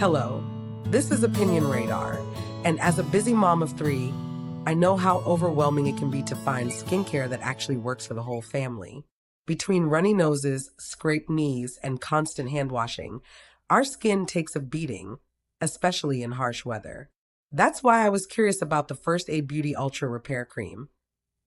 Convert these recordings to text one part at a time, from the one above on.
Hello, this is Opinion Radar, and as a busy mom of three, I know how overwhelming it can be to find skincare that actually works for the whole family. Between runny noses, scraped knees, and constant hand washing, our skin takes a beating, especially in harsh weather. That's why I was curious about the First Aid Beauty Ultra Repair Cream,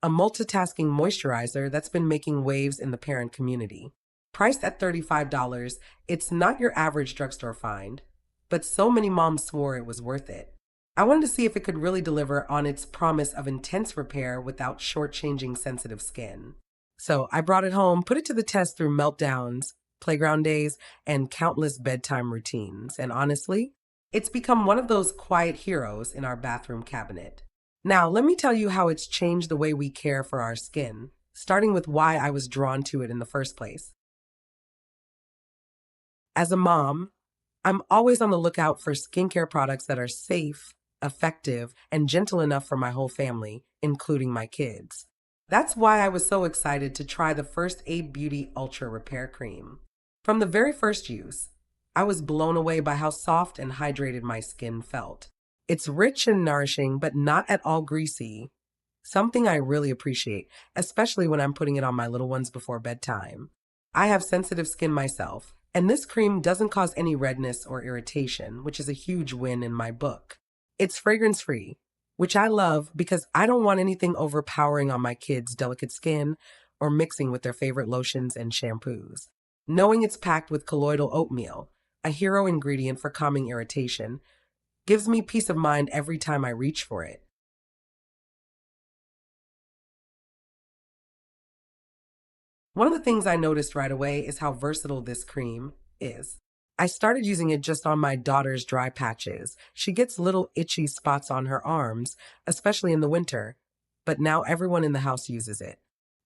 a multitasking moisturizer that's been making waves in the parent community. Priced at $35, it's not your average drugstore find, but so many moms swore it was worth it. I wanted to see if it could really deliver on its promise of intense repair without shortchanging sensitive skin. So I brought it home, put it to the test through meltdowns, playground days, and countless bedtime routines. And honestly, it's become one of those quiet heroes in our bathroom cabinet. Now, let me tell you how it's changed the way we care for our skin, starting with why I was drawn to it in the first place. As a mom, I'm always on the lookout for skincare products that are safe, effective, and gentle enough for my whole family, including my kids. That's why I was so excited to try the First Aid Beauty Ultra Repair Cream. From the very first use, I was blown away by how soft and hydrated my skin felt. It's rich and nourishing, but not at all greasy, something I really appreciate, especially when I'm putting it on my little ones before bedtime. I have sensitive skin myself, and this cream doesn't cause any redness or irritation, which is a huge win in my book. It's fragrance-free, which I love because I don't want anything overpowering on my kids' delicate skin or mixing with their favorite lotions and shampoos. Knowing it's packed with colloidal oatmeal, a hero ingredient for calming irritation, gives me peace of mind every time I reach for it. One of the things I noticed right away is how versatile this cream is. I started using it just on my daughter's dry patches. She gets little itchy spots on her arms, especially in the winter, but now everyone in the house uses it.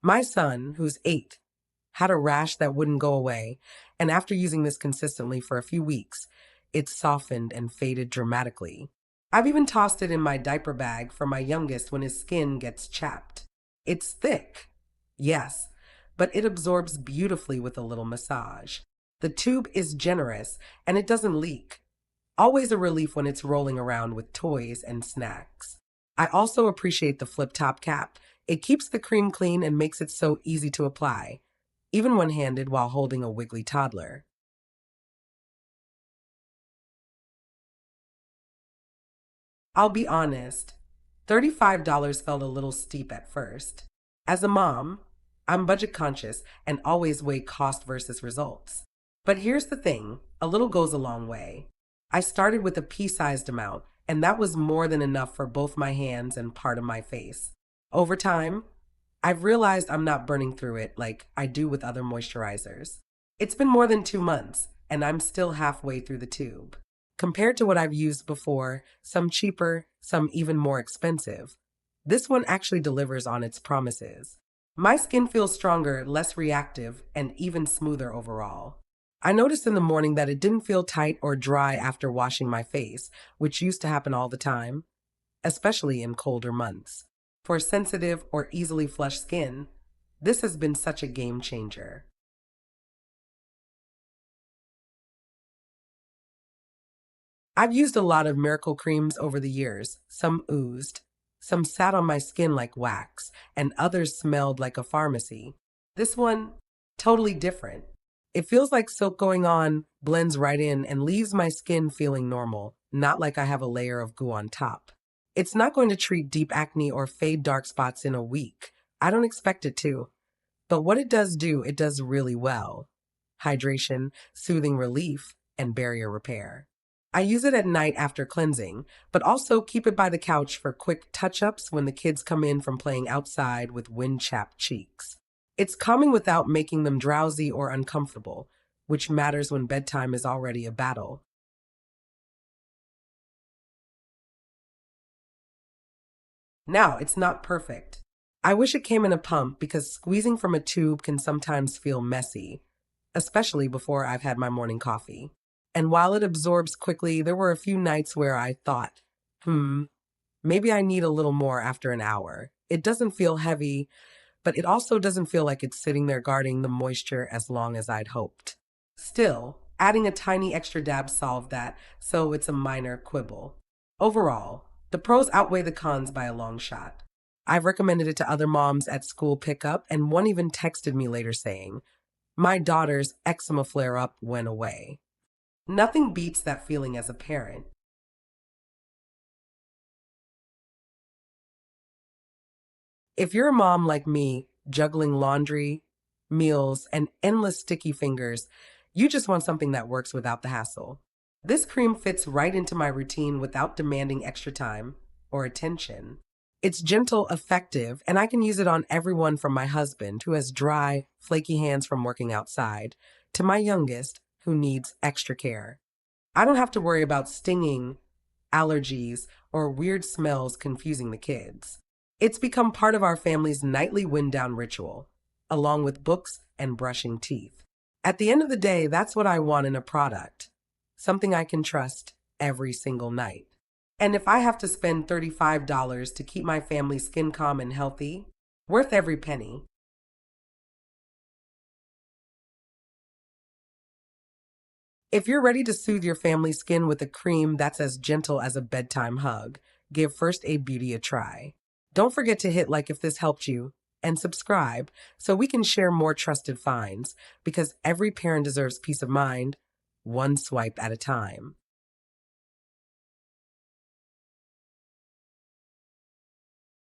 My son, who's 8, had a rash that wouldn't go away, and after using this consistently for a few weeks, it softened and faded dramatically. I've even tossed it in my diaper bag for my youngest when his skin gets chapped. It's thick, yes, but it absorbs beautifully with a little massage. The tube is generous and it doesn't leak. Always a relief when it's rolling around with toys and snacks. I also appreciate the flip top cap. It keeps the cream clean and makes it so easy to apply, even when handed while holding a wiggly toddler. I'll be honest, $35 felt a little steep at first. As a mom, I'm budget conscious and always weigh cost versus results. But here's the thing, a little goes a long way. I started with a pea-sized amount, and that was more than enough for both my hands and part of my face. Over time, I've realized I'm not burning through it like I do with other moisturizers. It's been more than 2 months, and I'm still halfway through the tube. Compared to what I've used before, some cheaper, some even more expensive, this one actually delivers on its promises. My skin feels stronger, less reactive, and even smoother overall. I noticed in the morning that it didn't feel tight or dry after washing my face, which used to happen all the time, especially in colder months. For sensitive or easily flushed skin, this has been such a game changer. I've used a lot of miracle creams over the years. Some oozed, some sat on my skin like wax, and others smelled like a pharmacy. This one, totally different. It feels like silk going on, blends right in, and leaves my skin feeling normal, not like I have a layer of goo on top. It's not going to treat deep acne or fade dark spots in a week. I don't expect it to. But what it does do, it does really well. Hydration, soothing relief, and barrier repair. I use it at night after cleansing, but also keep it by the couch for quick touch-ups when the kids come in from playing outside with wind-chapped cheeks. It's calming without making them drowsy or uncomfortable, which matters when bedtime is already a battle. Now, it's not perfect. I wish it came in a pump because squeezing from a tube can sometimes feel messy, especially before I've had my morning coffee. And while it absorbs quickly, there were a few nights where I thought, maybe I need a little more after an hour. It doesn't feel heavy, but it also doesn't feel like it's sitting there guarding the moisture as long as I'd hoped. Still, Adding a tiny extra dab solved that, so it's a minor quibble. Overall, the pros outweigh the cons by a long shot. I've recommended it to other moms at school pickup, and one even texted me later saying, "My daughter's eczema flare up went away." Nothing beats that feeling as a parent. If you're a mom like me, juggling laundry, meals, and endless sticky fingers, you just want something that works without the hassle. This cream fits right into my routine without demanding extra time or attention. It's gentle, effective, and I can use it on everyone from my husband, who has dry, flaky hands from working outside, to my youngest, who needs extra care. I don't have to worry about stinging, allergies, or weird smells confusing the kids. It's become part of our family's nightly wind down ritual, along with books and brushing teeth. At the end of the day, that's what I want in a product, something I can trust every single night. And if I have to spend $35 to keep my family's skin calm and healthy, worth every penny. If you're ready to soothe your family's skin with a cream that's as gentle as a bedtime hug, give First Aid Beauty a try. Don't forget to hit like if this helped you and subscribe so we can share more trusted finds, because every parent deserves peace of mind, one swipe at a time.